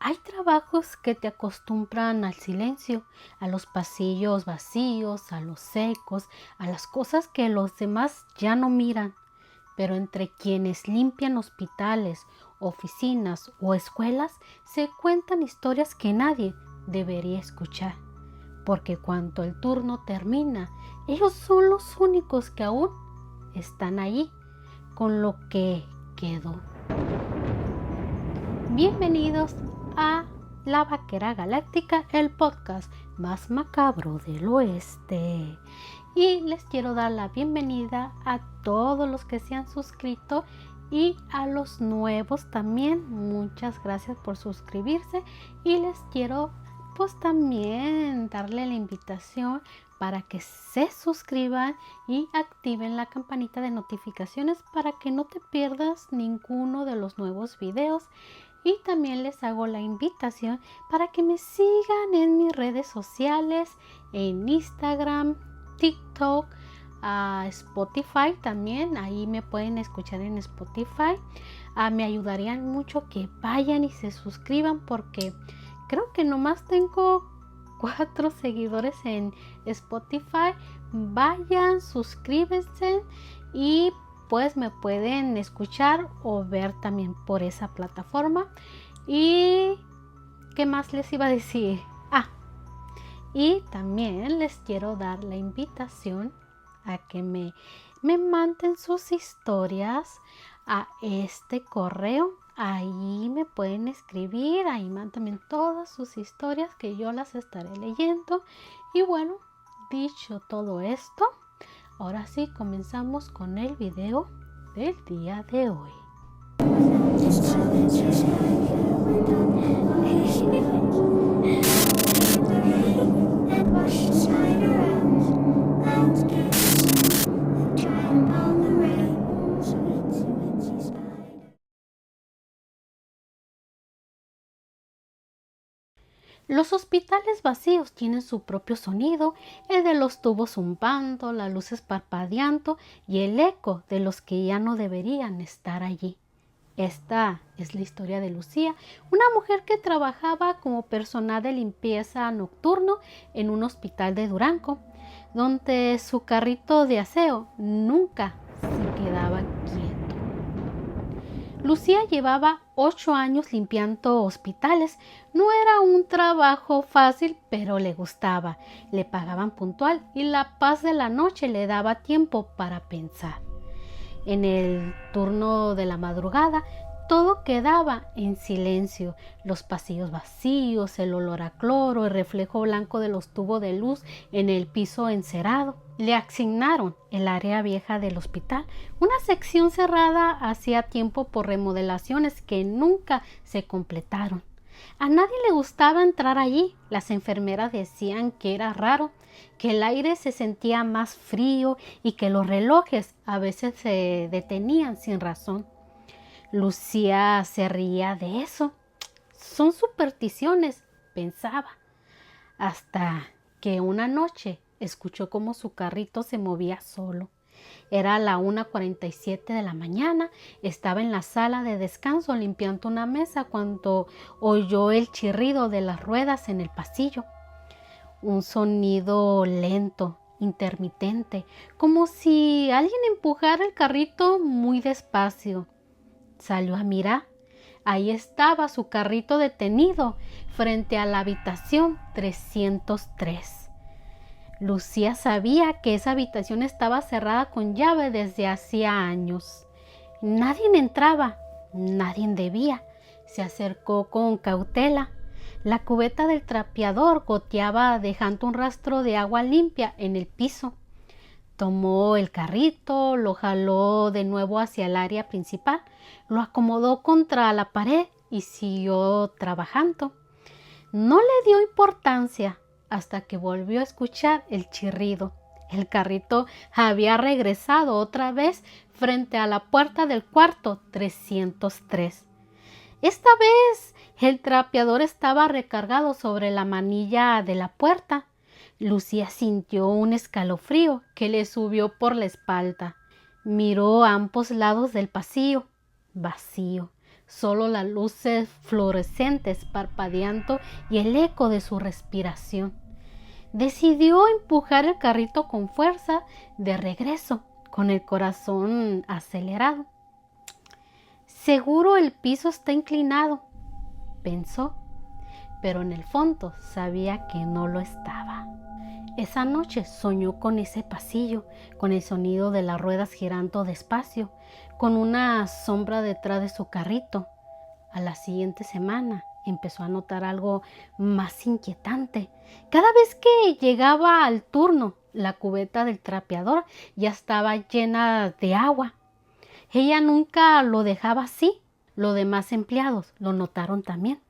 Hay trabajos que te acostumbran al silencio, a los pasillos vacíos, a los secos, a las cosas que los demás ya no miran. Pero entre quienes limpian hospitales, oficinas o escuelas se cuentan historias que nadie debería escuchar. Porque cuando el turno termina, ellos son los únicos que aún están allí con lo que quedó. Bienvenidos a La Vaquera Galáctica, el podcast más macabro del oeste. Y les quiero dar la bienvenida a todos los que se han suscrito y a los nuevos también. Muchas gracias por suscribirse y les quiero también darle la invitación para que se suscriban y activen la campanita de notificaciones para que no te pierdas ninguno de los nuevos videos. Y también les hago la invitación para que me sigan en mis redes sociales, en Instagram, TikTok, Spotify también. Ahí me pueden escuchar en Spotify. Me ayudarían mucho que vayan y se suscriban porque creo que nomás tengo 4 seguidores en Spotify. Vayan, suscríbanse y pues me pueden escuchar o ver también por esa plataforma. Y ¿qué más les iba a decir? Y también les quiero dar la invitación a que me manden sus historias a este correo. Ahí me pueden escribir, ahí también todas sus historias que yo las estaré leyendo. Y bueno, dicho todo esto, ahora sí comenzamos con el video del día de hoy. Los hospitales vacíos tienen su propio sonido, el de los tubos zumbando, las luces parpadeando y el eco de los que ya no deberían estar allí. Esta es la historia de Lucía, una mujer que trabajaba como personal de limpieza nocturno en un hospital de Durango, donde su carrito de aseo nunca se quedaba quieto. Lucía llevaba 8 años limpiando hospitales. No era un trabajo fácil, pero le gustaba. Le pagaban puntual y la paz de la noche le daba tiempo para pensar. En el turno de la madrugada, todo quedaba en silencio. Los pasillos vacíos, el olor a cloro, el reflejo blanco de los tubos de luz en el piso encerado. Le asignaron el área vieja del hospital, una sección cerrada hacía tiempo por remodelaciones que nunca se completaron. A nadie le gustaba entrar allí. Las enfermeras decían que era raro, que el aire se sentía más frío y que los relojes a veces se detenían sin razón. Lucía se reía de eso. Son supersticiones, pensaba, hasta que una noche escuchó cómo su carrito se movía solo. Era la 1:47 de la mañana. Estaba en la sala de descanso limpiando una mesa cuando oyó el chirrido de las ruedas en el pasillo. Un sonido lento, intermitente, como si alguien empujara el carrito muy despacio. Salió a mirar. Ahí estaba su carrito detenido frente a la habitación 303. Lucía sabía que esa habitación estaba cerrada con llave desde hacía años. Nadie entraba, nadie debía. Se acercó con cautela. La cubeta del trapeador goteaba dejando un rastro de agua limpia en el piso. Tomó el carrito, lo jaló de nuevo hacia el área principal, lo acomodó contra la pared y siguió trabajando. No le dio importancia hasta que volvió a escuchar el chirrido. El carrito había regresado otra vez frente a la puerta del cuarto 303. Esta vez el trapeador estaba recargado sobre la manilla de la puerta. Lucía sintió un escalofrío que le subió por la espalda. Miró a ambos lados del pasillo, vacío. solo las luces fluorescentes parpadeando y el eco de su respiración. Decidió empujar el carrito con fuerza de regreso, con el corazón acelerado. Seguro el piso está inclinado, pensó, pero en el fondo sabía que no lo estaba. Esa noche soñó con ese pasillo, con el sonido de las ruedas girando despacio, con una sombra detrás de su carrito. A la siguiente semana empezó a notar algo más inquietante. Cada vez que llegaba al turno, la cubeta del trapeador ya estaba llena de agua. Ella nunca lo dejaba así. Los demás empleados lo notaron también.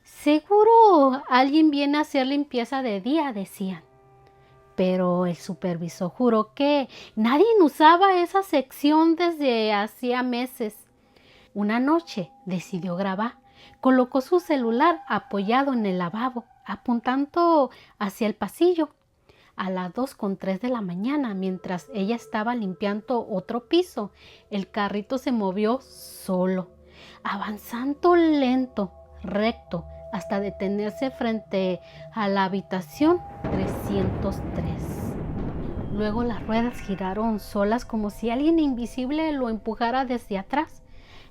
Seguro alguien viene a hacer limpieza de día, decían. Pero el supervisor juró que nadie usaba esa sección desde hacía meses. Una noche decidió grabar. Colocó su celular apoyado en el lavabo, apuntando hacia el pasillo. A las 2:03 de la mañana, mientras ella estaba limpiando otro piso, el carrito se movió solo, avanzando lento, recto, hasta detenerse frente a la habitación 303. Luego las ruedas giraron solas como si alguien invisible lo empujara desde atrás.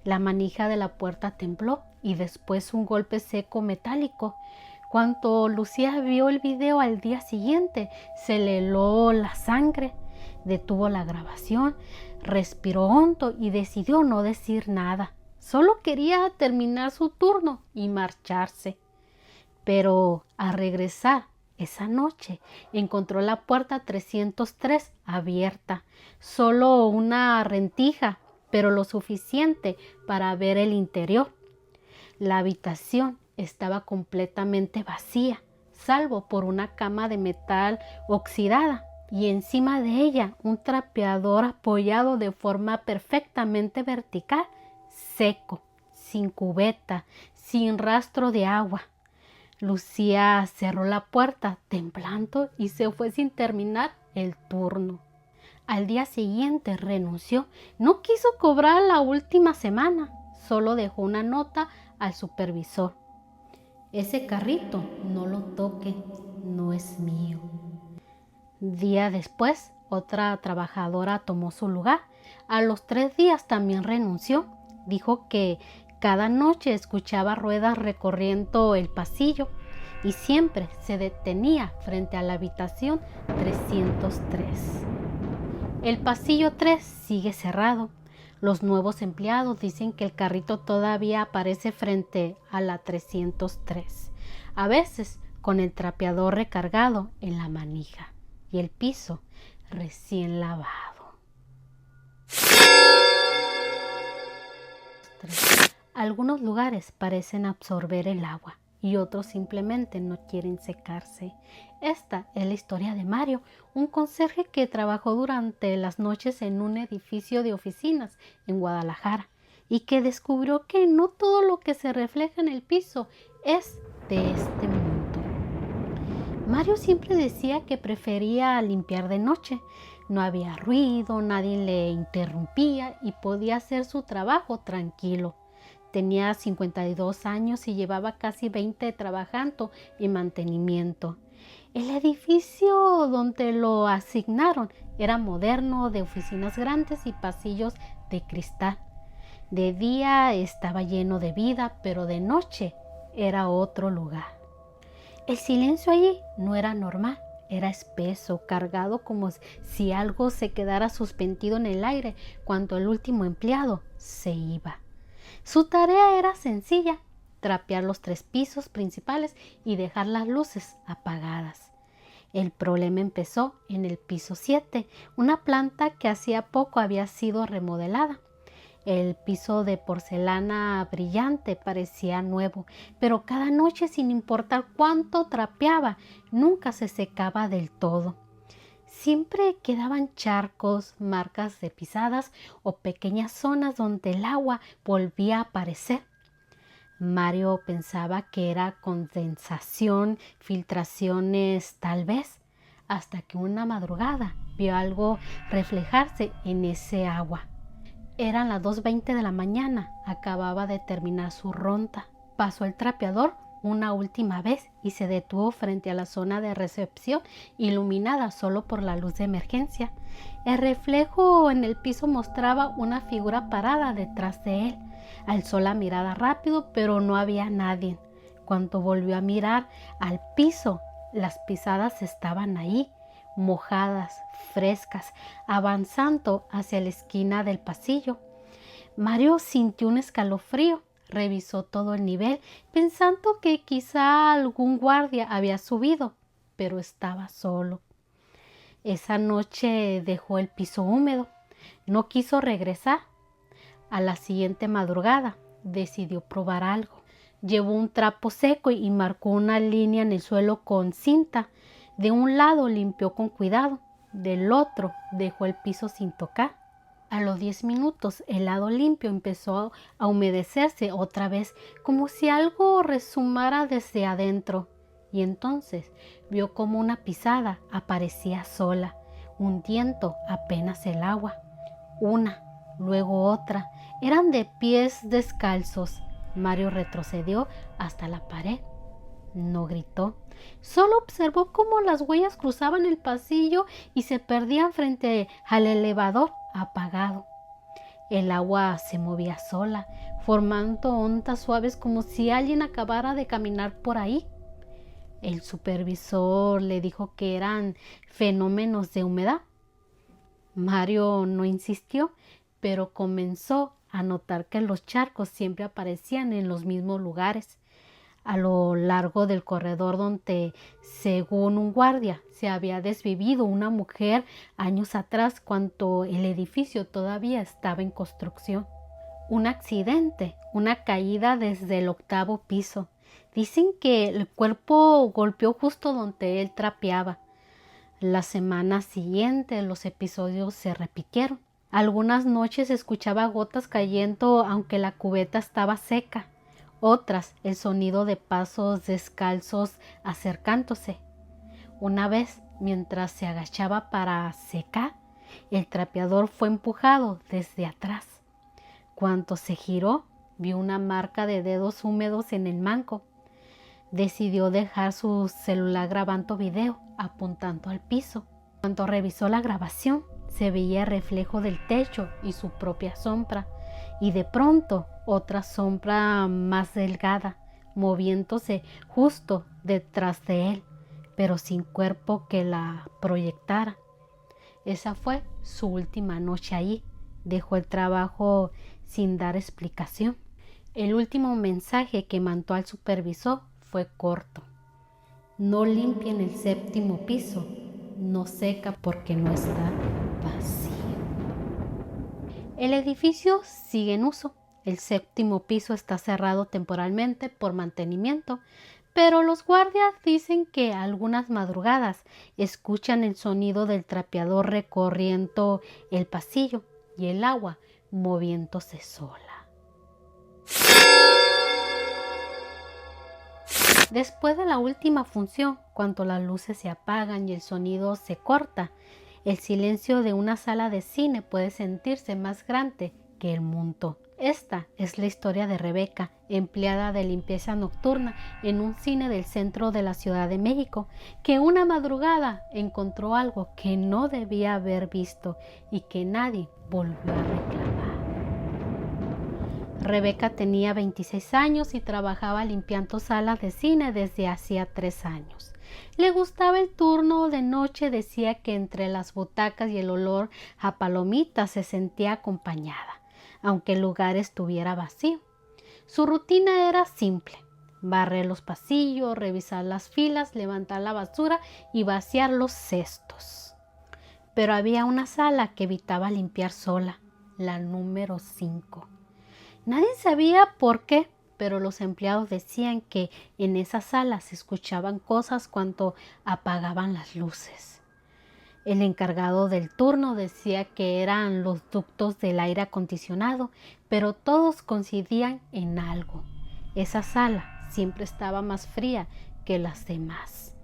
La manija de la puerta tembló y después un golpe seco metálico. Cuando Lucía vio el video al día siguiente, se le heló la sangre. Detuvo la grabación, respiró hondo y decidió no decir nada. Solo quería terminar su turno y marcharse. Pero al regresar esa noche encontró la puerta 303 abierta, solo una rendija, pero lo suficiente para ver el interior. La habitación estaba completamente vacía, salvo por una cama de metal oxidada y encima de ella un trapeador apoyado de forma perfectamente vertical, seco, sin cubeta, sin rastro de agua. Lucía cerró la puerta temblando y se fue sin terminar el turno. Al día siguiente renunció. No quiso cobrar la última semana. Solo dejó una nota al supervisor. Ese carrito no lo toque, no es mío. Día después, otra trabajadora tomó su lugar. A los 3 días también renunció. Dijo que cada noche escuchaba ruedas recorriendo el pasillo y siempre se detenía frente a la habitación 303. El pasillo 3 sigue cerrado. Los nuevos empleados dicen que el carrito todavía aparece frente a la 303, a veces con el trapeador recargado en la manija y el piso recién lavado. Algunos lugares parecen absorber el agua y otros simplemente no quieren secarse. Esta es la historia de Mario, un conserje que trabajó durante las noches en un edificio de oficinas en Guadalajara y que descubrió que no todo lo que se refleja en el piso es de este mundo. Mario siempre decía que prefería limpiar de noche. No había ruido, nadie le interrumpía y podía hacer su trabajo tranquilo. Tenía 52 años y llevaba casi 20 trabajando en mantenimiento. El edificio donde lo asignaron era moderno, de oficinas grandes y pasillos de cristal. De día estaba lleno de vida, pero de noche era otro lugar. El silencio allí no era normal, era espeso, cargado como si algo se quedara suspendido en el aire cuando el último empleado se iba. Su tarea era sencilla, trapear los 3 pisos principales y dejar las luces apagadas. El problema empezó en el piso 7, una planta que hacía poco había sido remodelada. El piso de porcelana brillante parecía nuevo, pero cada noche, sin importar cuánto trapeaba, nunca se secaba del todo. Siempre quedaban charcos, marcas de pisadas o pequeñas zonas donde el agua volvía a aparecer. Mario pensaba que era condensación, filtraciones tal vez, hasta que una madrugada vio algo reflejarse en ese agua. Eran las 2:20 de la mañana. Acababa de terminar su ronda. Pasó el trapeador una última vez y se detuvo frente a la zona de recepción, iluminada solo por la luz de emergencia. El reflejo en el piso mostraba una figura parada detrás de él. Alzó la mirada rápido, pero no había nadie. Cuando volvió a mirar al piso, las pisadas estaban ahí, mojadas, frescas, avanzando hacia la esquina del pasillo. Mario sintió un escalofrío. Revisó todo el nivel, pensando que quizá algún guardia había subido, pero estaba solo. Esa noche dejó el piso húmedo. No quiso regresar. A la siguiente madrugada decidió probar algo. Llevó un trapo seco y marcó una línea en el suelo con cinta. De un lado limpió con cuidado, del otro dejó el piso sin tocar. A los 10 minutos el lado limpio empezó a humedecerse otra vez, como si algo resumara desde adentro. Y entonces vio como una pisada aparecía sola, hundiendo apenas el agua. Una, luego otra, eran de pies descalzos. Mario retrocedió hasta la pared. No gritó, solo observó cómo las huellas cruzaban el pasillo y se perdían frente al elevador apagado. El agua se movía sola, formando ondas suaves como si alguien acabara de caminar por ahí. El supervisor le dijo que eran fenómenos de humedad. Mario no insistió, pero comenzó a notar que los charcos siempre aparecían en los mismos lugares, a lo largo del corredor donde, según un guardia, se había desvivido una mujer años atrás cuando el edificio todavía estaba en construcción. Un accidente, una caída desde el 8º piso. Dicen que el cuerpo golpeó justo donde él trapeaba. La semana siguiente los episodios se repitieron. Algunas noches escuchaba gotas cayendo aunque la cubeta estaba seca. Otras, el sonido de pasos descalzos acercándose. Una vez, mientras se agachaba para secar, el trapeador fue empujado desde atrás. Cuando se giró, vio una marca de dedos húmedos en el mango. Decidió dejar su celular grabando video, apuntando al piso. Cuando revisó la grabación, se veía el reflejo del techo y su propia sombra, y de pronto otra sombra más delgada, moviéndose justo detrás de él, pero sin cuerpo que la proyectara. Esa fue su última noche allí. Dejó el trabajo sin dar explicación. El último mensaje que mandó al supervisor fue corto: no limpien el 7º piso, no seca porque no está vacío. El edificio sigue en uso. El 7º piso está cerrado temporalmente por mantenimiento, pero los guardias dicen que algunas madrugadas escuchan el sonido del trapeador recorriendo el pasillo y el agua moviéndose sola. Después de la última función, cuando las luces se apagan y el sonido se corta, el silencio de una sala de cine puede sentirse más grande que el mundo. Esta es la historia de Rebeca, empleada de limpieza nocturna en un cine del centro de la Ciudad de México, que una madrugada encontró algo que no debía haber visto y que nadie volvió a reclamar. Rebeca tenía 26 años y trabajaba limpiando salas de cine desde hacía 3 años. Le gustaba el turno de noche. Decía que entre las butacas y el olor a palomitas se sentía acompañada, aunque el lugar estuviera vacío. Su rutina era simple: barrer los pasillos, revisar las filas, levantar la basura y vaciar los cestos. Pero había una sala que evitaba limpiar sola, la número 5. Nadie sabía por qué, pero los empleados decían que en esa sala se escuchaban cosas cuando apagaban las luces. El encargado del turno decía que eran los ductos del aire acondicionado, pero todos coincidían en algo: esa sala siempre estaba más fría que las demás.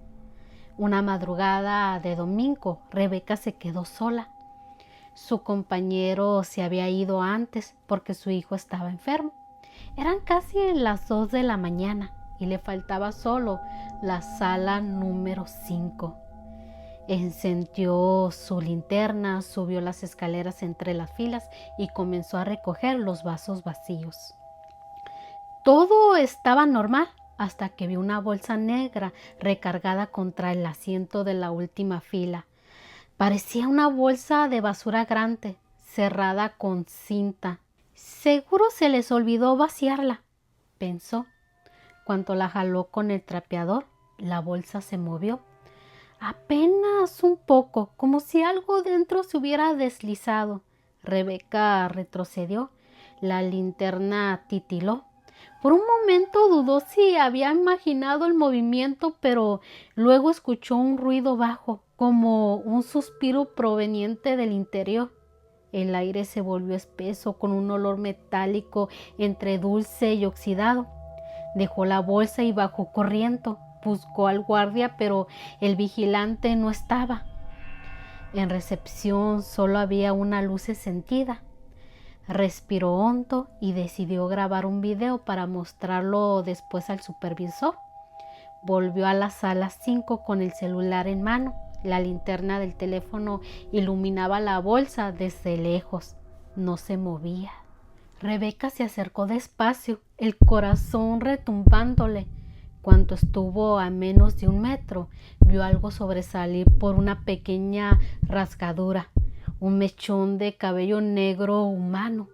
Una madrugada de domingo, Rebeca se quedó sola. Su compañero se había ido antes porque su hijo estaba enfermo. Eran casi las 2 de la mañana y le faltaba solo la sala número 5. Encendió su linterna, subió las escaleras entre las filas y comenzó a recoger los vasos vacíos. Todo estaba normal hasta que vio una bolsa negra recargada contra el asiento de la última fila. Parecía una bolsa de basura grande, cerrada con cinta. Seguro se les olvidó vaciarla, pensó. Cuando la jaló con el trapeador, la bolsa se movió. Apenas un poco, como si algo dentro se hubiera deslizado. Rebeca retrocedió. La linterna titiló. Por un momento dudó si había imaginado el movimiento, pero luego escuchó un ruido bajo, como un suspiro proveniente del interior. El aire se volvió espeso con un olor metálico entre dulce y oxidado. Dejó la bolsa y bajó corriendo. Buscó al guardia, pero el vigilante no estaba. En recepción solo había una luz encendida. Respiró hondo y decidió grabar un video para mostrarlo después al supervisor. Volvió a la sala 5 con el celular en mano. La linterna del teléfono iluminaba la bolsa desde lejos. No se movía. Rebeca se acercó despacio, el corazón retumbándole. Cuando estuvo a menos de 1 metro, vio algo sobresalir por una pequeña rasgadura, un mechón de cabello negro humano.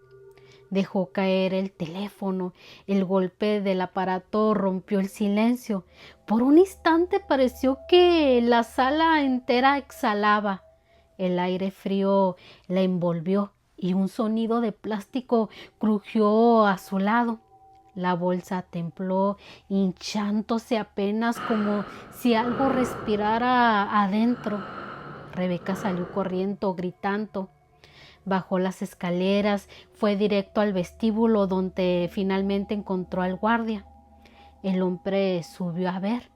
Dejó caer el teléfono. El golpe del aparato rompió el silencio. Por un instante pareció que la sala entera exhalaba. El aire frío la envolvió y un sonido de plástico crujió a su lado. La bolsa tembló, hinchándose apenas como si algo respirara adentro. Rebeca salió corriendo, gritando. Bajó las escaleras, fue directo al vestíbulo donde finalmente encontró al guardia. El hombre subió a ver.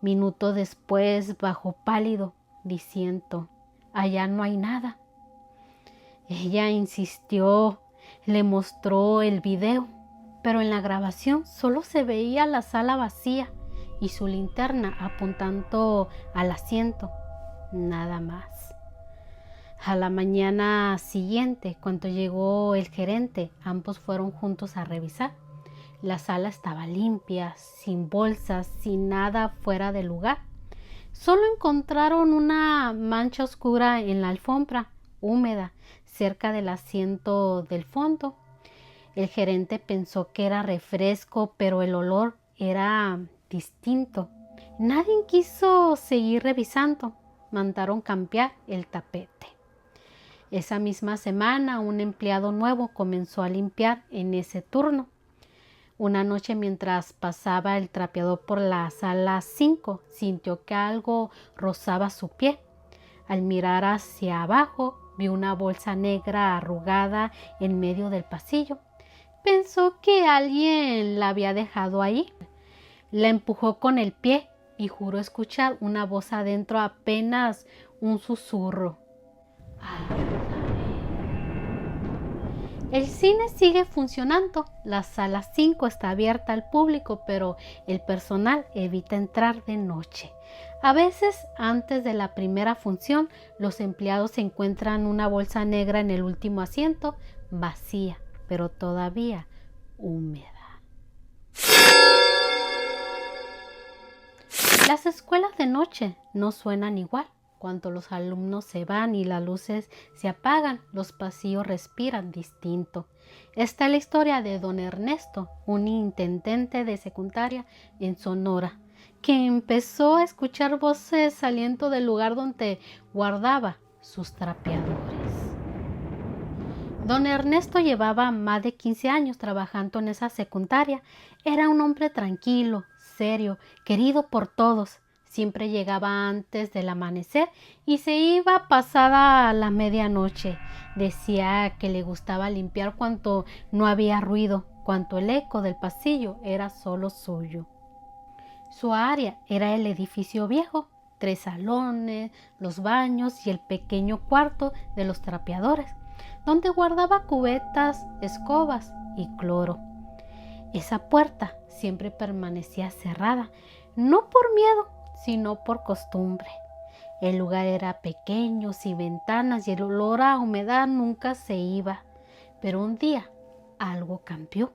Minutos después bajó pálido, diciendo: «Allá no hay nada». Ella insistió, le mostró el video, pero en la grabación solo se veía la sala vacía y su linterna apuntando al asiento, nada más. A la mañana siguiente, cuando llegó el gerente, ambos fueron juntos a revisar. La sala estaba limpia, sin bolsas, sin nada fuera de lugar. Solo encontraron una mancha oscura en la alfombra, húmeda, cerca del asiento del fondo. El gerente pensó que era refresco, pero el olor era distinto. Nadie quiso seguir revisando. Mandaron cambiar el tapete. Esa misma semana, un empleado nuevo comenzó a limpiar en ese turno. Una noche, mientras pasaba el trapeador por la sala 5, sintió que algo rozaba su pie. Al mirar hacia abajo, vio una bolsa negra arrugada en medio del pasillo. Pensó que alguien la había dejado ahí. La empujó con el pie y juró escuchar una voz adentro, apenas un susurro. «Ayúdame». El cine sigue funcionando. La sala 5 está abierta al público, pero el personal evita entrar de noche. A veces, antes de la primera función, los empleados encuentran una bolsa negra en el último asiento, vacía, pero todavía húmeda. Las escuelas de noche no suenan igual. Cuando los alumnos se van y las luces se apagan, los pasillos respiran distinto. Esta es la historia de don Ernesto, un intendente de secundaria en Sonora, que empezó a escuchar voces saliendo del lugar donde guardaba sus trapeadores. Don Ernesto llevaba más de 15 años trabajando en esa secundaria. Era un hombre tranquilo, serio, querido por todos. Siempre llegaba antes del amanecer y se iba pasada la medianoche. Decía que le gustaba limpiar cuando no había ruido, cuando el eco del pasillo era solo suyo. Su área era el edificio viejo, 3 salones, los baños y el pequeño cuarto de los trapeadores, donde guardaba cubetas, escobas y cloro. Esa puerta siempre permanecía cerrada, no por miedo, sino por costumbre. El lugar era pequeño, sin ventanas y el olor a humedad nunca se iba. Pero un día algo cambió.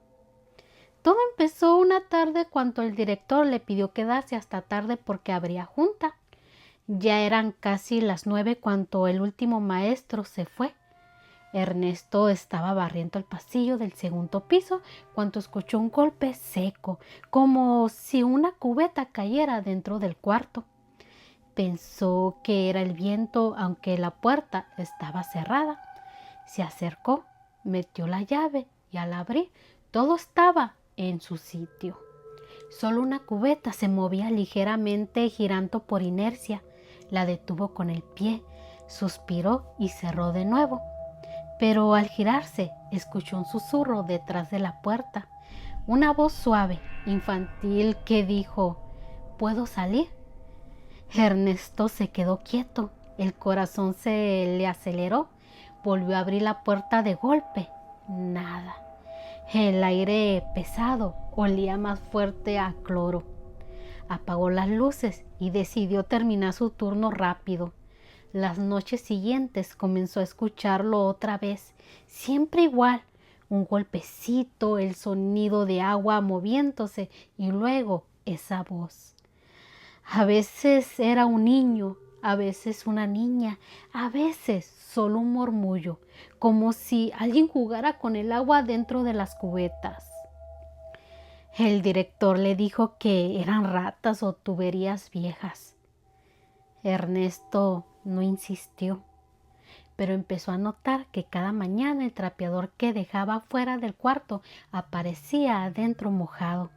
Todo empezó una tarde cuando el director le pidió quedarse hasta tarde porque habría junta. Ya eran casi las 9 cuando el último maestro se fue. Ernesto estaba barriendo el pasillo del segundo piso cuando escuchó un golpe seco, como si una cubeta cayera dentro del cuarto. Pensó que era el viento, aunque la puerta estaba cerrada. Se acercó, metió la llave y al abrir todo estaba en su sitio. Solo una cubeta se movía ligeramente girando por inercia. La detuvo con el pie, suspiró y cerró de nuevo. Pero al girarse escuchó un susurro detrás de la puerta, una voz suave, infantil que dijo: ¿puedo salir? Ernesto se quedó quieto, el corazón se le aceleró, volvió a abrir la puerta de golpe. Nada. El aire pesado olía más fuerte a cloro. Apagó las luces y decidió terminar su turno rápido. Las noches siguientes comenzó a escucharlo otra vez, siempre igual, un golpecito, el sonido de agua moviéndose y luego esa voz. A veces era un niño, a veces una niña, a veces solo un murmullo, como si alguien jugara con el agua dentro de las cubetas. El director le dijo que eran ratas o tuberías viejas. Ernesto no insistió, pero empezó a notar que cada mañana el trapeador que dejaba fuera del cuarto aparecía adentro mojado.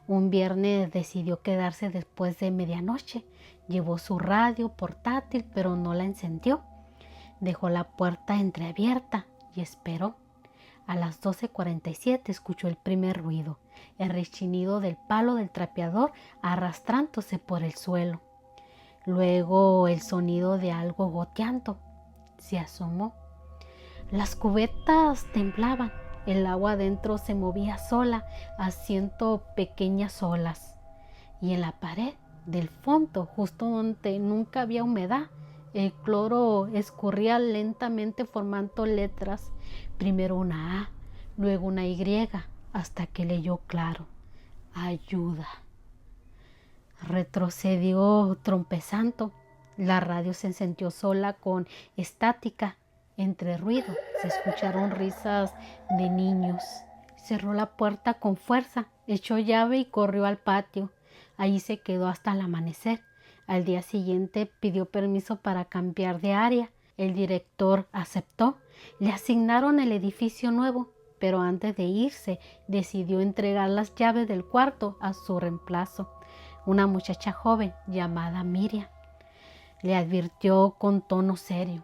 Un viernes decidió quedarse después de medianoche. Llevó su radio portátil, pero no la encendió. Dejó la puerta entreabierta y esperó. A las 12:47 escuchó el primer ruido, el rechinido del palo del trapeador arrastrándose por el suelo. Luego el sonido de algo goteando. Se asomó. Las cubetas temblaban. El agua adentro se movía sola, haciendo pequeñas olas. Y en la pared del fondo, justo donde nunca había humedad, el cloro escurría lentamente formando letras. Primero una A, luego una Y, hasta que leyó claro: ayuda. Retrocedió trompezando. La radio se encendió sola con estática. Entre ruido se escucharon risas de niños. Cerró la puerta con fuerza, echó llave y corrió al patio. Allí se quedó hasta el amanecer. Al día siguiente pidió permiso para cambiar de área. El director aceptó. Le asignaron el edificio nuevo, pero antes de irse decidió entregar las llaves del cuarto a su reemplazo, una muchacha joven llamada Miriam. Le advirtió con tono serio: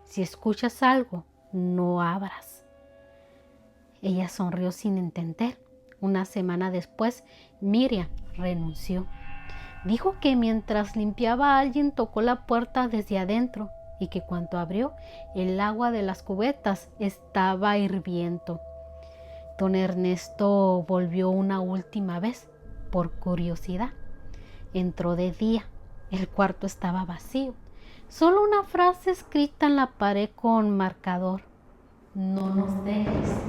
si escuchas algo, no abras. Ella sonrió sin entender. Una semana después, Miriam renunció. Dijo que mientras limpiaba alguien tocó la puerta desde adentro y que cuando abrió, el agua de las cubetas estaba hirviendo. Don Ernesto volvió una última vez por curiosidad. Entró de día. El cuarto estaba vacío. Solo una frase escrita en la pared con marcador: no nos dejes aquí.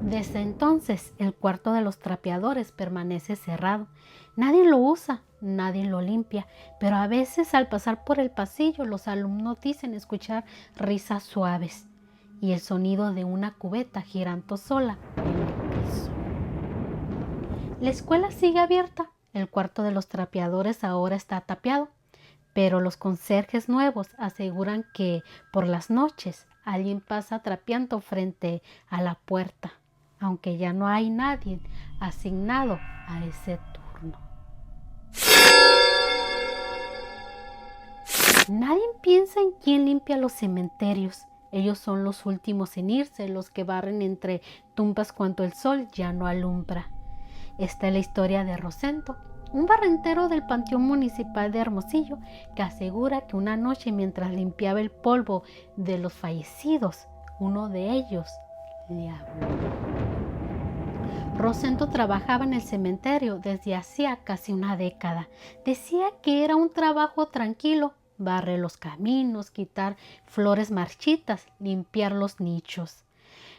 Desde entonces, el cuarto de los trapeadores permanece cerrado. Nadie lo usa, nadie lo limpia, pero a veces al pasar por el pasillo los alumnos dicen escuchar risas suaves y el sonido de una cubeta girando sola en el piso. La escuela sigue abierta. El cuarto de los trapeadores ahora está tapiado, pero los conserjes nuevos aseguran que por las noches alguien pasa trapeando frente a la puerta, aunque ya no hay nadie asignado a ese turno. Nadie piensa en quién limpia los cementerios. Ellos son los últimos en irse, los que barren entre tumbas cuando el sol ya no alumbra. Esta es la historia de Rosendo, un barrentero del Panteón Municipal de Hermosillo, que asegura que una noche mientras limpiaba el polvo de los fallecidos, uno de ellos le habló. Rosendo trabajaba en el cementerio desde hacía casi una década. Decía que era un trabajo tranquilo: barrer los caminos, quitar flores marchitas, limpiar los nichos.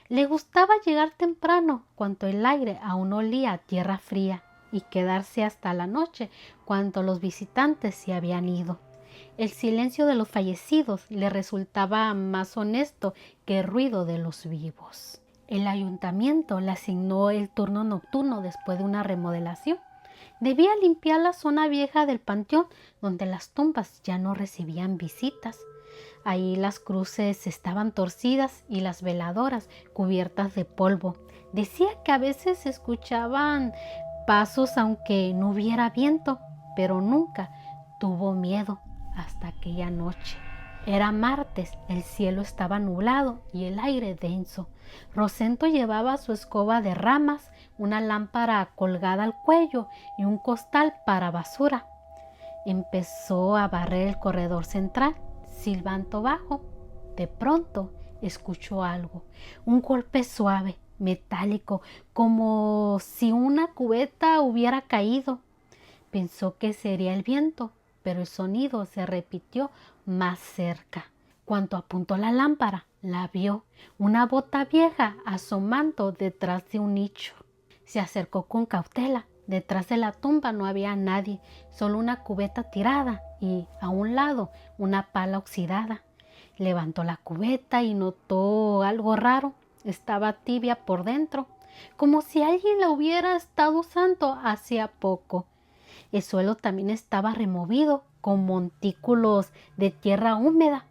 Le gustaba llegar temprano, cuando el aire aún olía a tierra fría, y quedarse hasta la noche, cuando los visitantes se habían ido. El silencio de los fallecidos le resultaba más honesto que el ruido de los vivos. El ayuntamiento le asignó el turno nocturno después de una remodelación. Debía limpiar la zona vieja del panteón, donde las tumbas ya no recibían visitas. Ahí las cruces estaban torcidas y las veladoras cubiertas de polvo. Decía que a veces se escuchaban pasos aunque no hubiera viento, pero nunca tuvo miedo hasta aquella noche. Era martes, el cielo estaba nublado y el aire denso. Rosendo llevaba su escoba de ramas, una lámpara colgada al cuello y un costal para basura. Empezó a barrer el corredor central, silbando bajo. De pronto escuchó algo, un golpe suave, metálico, como si una cubeta hubiera caído. Pensó que sería el viento, pero el sonido se repitió más cerca. Cuando apuntó la lámpara, la vio, una bota vieja asomando detrás de un nicho. Se acercó con cautela. Detrás de la tumba no había nadie, solo una cubeta tirada y, a un lado, una pala oxidada. Levantó la cubeta y notó algo raro. Estaba tibia por dentro, como si alguien la hubiera estado usando hacía poco. El suelo también estaba removido, con montículos de tierra húmeda.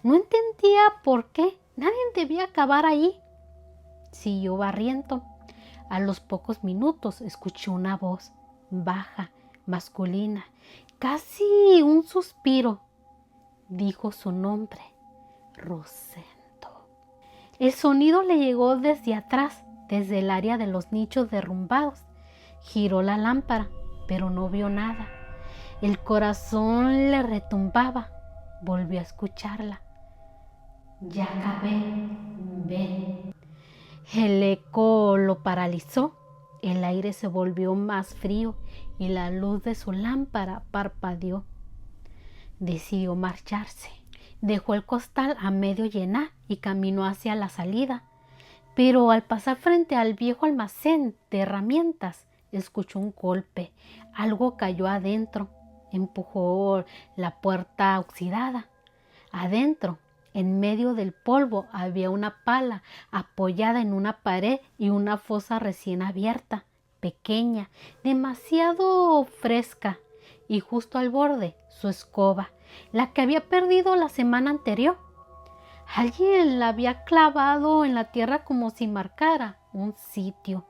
No entendía por qué. Nadie debía cavar allí. Siguió barriendo. A los pocos minutos escuchó una voz, baja, masculina, casi un suspiro. Dijo su nombre: Rosendo. El sonido le llegó desde atrás, desde el área de los nichos derrumbados. Giró la lámpara, pero no vio nada. El corazón le retumbaba. Volvió a escucharla. Ya acabé, ven. El eco lo paralizó. El aire se volvió más frío y la luz de su lámpara parpadeó. Decidió marcharse. Dejó el costal a medio llenar y caminó hacia la salida. Pero al pasar frente al viejo almacén de herramientas, escuchó un golpe. Algo cayó adentro. Empujó la puerta oxidada. Adentro, en medio del polvo, había una pala apoyada en una pared y una fosa recién abierta, pequeña, demasiado fresca, y justo al borde su escoba, la que había perdido la semana anterior. Alguien la había clavado en la tierra como si marcara un sitio.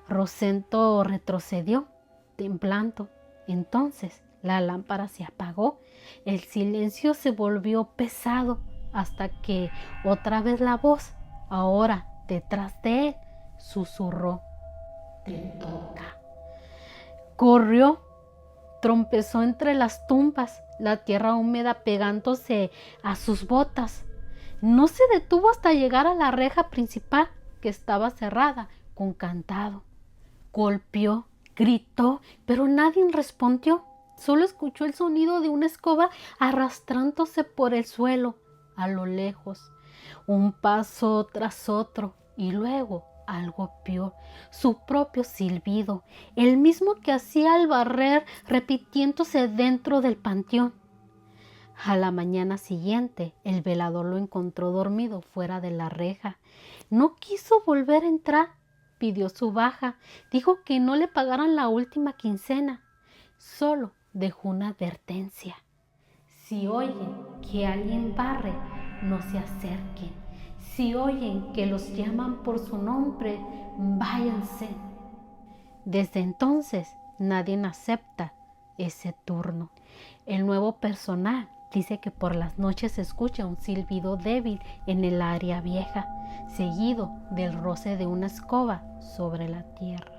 Rosendo retrocedió, temblando. Entonces la lámpara se apagó. El silencio se volvió pesado hasta que otra vez la voz, ahora detrás de él, susurró: te toca. Corrió, trompezó entre las tumbas, la tierra húmeda pegándose a sus botas. No se detuvo hasta llegar a la reja principal, que estaba cerrada con candado. Golpeó, gritó, pero nadie respondió. Solo escuchó el sonido de una escoba arrastrándose por el suelo. A lo lejos, un paso tras otro, y luego algo peor, su propio silbido, el mismo que hacía al barrer, repitiéndose dentro del panteón. A la mañana siguiente, el velador lo encontró dormido fuera de la reja. No quiso volver a entrar. Pidió su baja. Dijo que no le pagaran la última quincena. Solo dejó una advertencia: si oyen que alguien barre, no se acerquen. Si oyen que los llaman por su nombre, váyanse. Desde entonces, nadie acepta ese turno. El nuevo personal dice que por las noches se escucha un silbido débil en el área vieja, seguido del roce de una escoba sobre la tierra.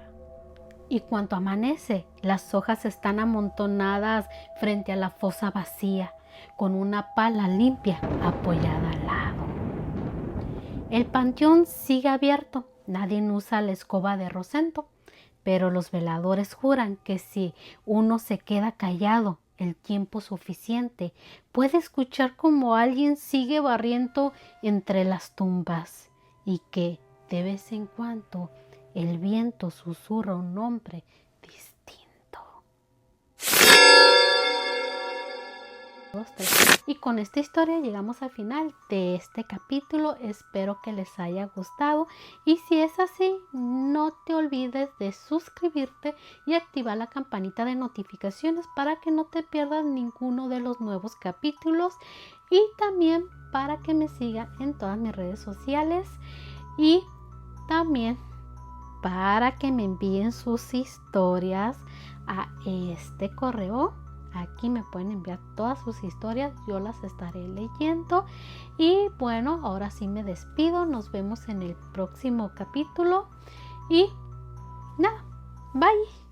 Y cuando amanece, las hojas están amontonadas frente a la fosa vacía, con una pala limpia apoyada al lado. El panteón sigue abierto, nadie usa la escoba de Rosendo, pero los veladores juran que si uno se queda callado el tiempo suficiente, puede escuchar como alguien sigue barriendo entre las tumbas y que de vez en cuando el viento susurra un nombre distinto. Y con esta historia llegamos al final de este capítulo. Espero que les haya gustado y si es así, no te olvides de suscribirte y activar la campanita de notificaciones para que no te pierdas ninguno de los nuevos capítulos, y también para que me sigan en todas mis redes sociales y también para que me envíen sus historias a este correo. Aquí me pueden enviar todas sus historias, yo las estaré leyendo. Y bueno, ahora sí me despido, nos vemos en el próximo capítulo y nada, bye.